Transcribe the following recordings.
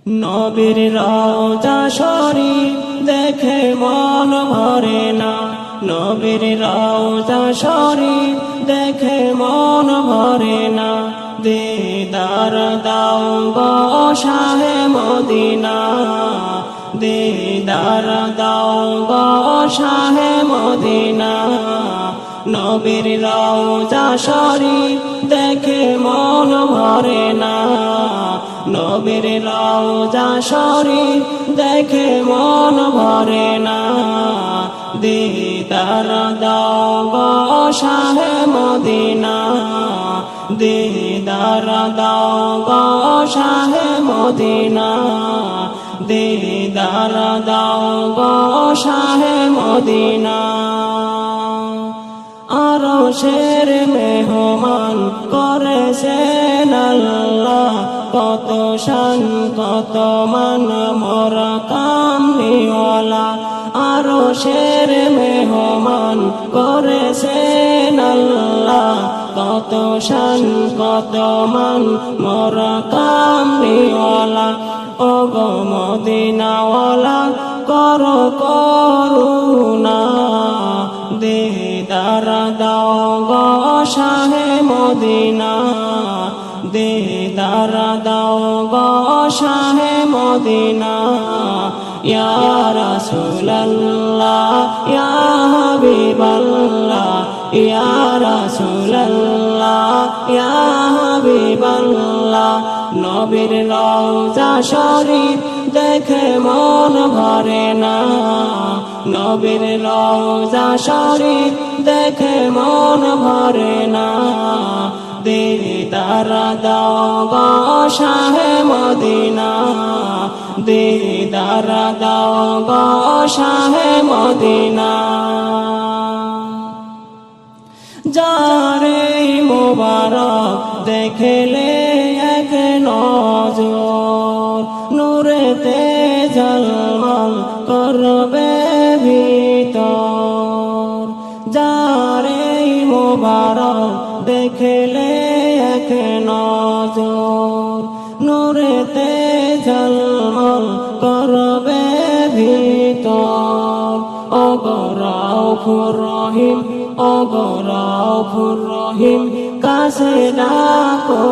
নবীর রওজা শরীফ দেখে মন ভরে না, নবীর রওজা শরীফ দেখে মন ভরে না। দিদার দাও গো শাহে মদিনা, দিদার দাও গো শাহে মদিনা। নবীর রওজা শরীফ দেখে মন ভরে না, নবীর রওজা শরীফ দেখে মন ভরে না। দিদার দাও গো শাহে মদিনা, দিদার দাও গো শাহে মদিনা, দিদার দাও গো শাহে মদিনা। আরশের মেহমান করেছেন আল্লাহ, কত শান কত মান মোর কামলিওয়ালা। আরশের মেহমান করেছেন আল্লাহ, কত শান কত মান মোর কামলিওয়ালা। ও গো মদিনাওয়ালা করো করুণা, দিদার দাও গো শাহে মদিনা, দিদার দাও গো শাহে মদিনা। ইয়া রাসূলুল্লাহ ইয়া হাবিবাল্লাহ, ইয়া রাসূলুল্লাহ ইয়া হাবিবাল্লাহ। নবীর রওজা শরীফ দেখে মন ভরে না, নবীর রওজা শরীফ দেখে মন ভরে না। দিদার দাও গো শাহে মদিনা, দিদার দাও গো শাহে মদিনা। যারে মোবারক দেখলে এক নজর, নূরেতে ঝলমল করবে ভিতর। যারে মোবারক দেখলে এক নজর, নূরেতে ঝলমল করবে ভিতর। ও গো রাউফুর রহিম, ও গো রাউফুর রহিম, কাছে ডাকো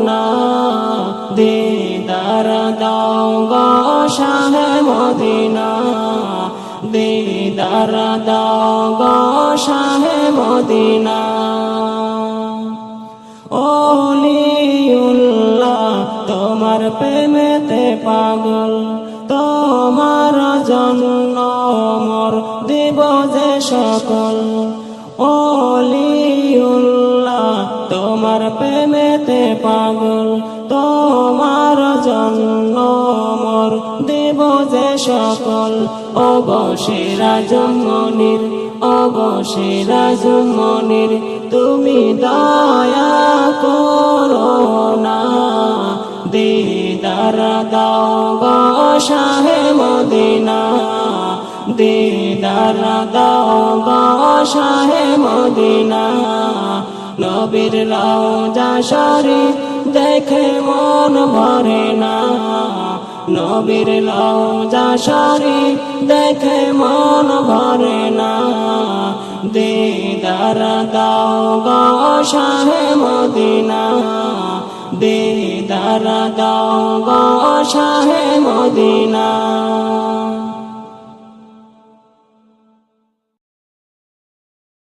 না। দিদার দাও গো শাহে মদিনা, দিদার দাও গো শাহে মদিনা। ওলিউল্লাহ তোমার প্রেমেতে পাগল, তোমার জন্য মোর দিব যে সকল। ওলিউল্লাহ তোমার প্রেমেতে পাগল, তোমার জন্য মোর দিব যে সকল। ও গো সিরাজুল মুনির, ও গো সিরাজুল মুনির, তুমি দয়া করো না। দিদার দাও গো শাহে মদিনা, দিদার দাও গো শাহে মদিনা। নবীর রওজা শরীফ দেখে মন ভরে না, নবীর রওজা শরীফ দেখে মন ভরে না। দিদার দাও গো শাহে মদিনা, দিদার দাও গো শাহে মদিনা।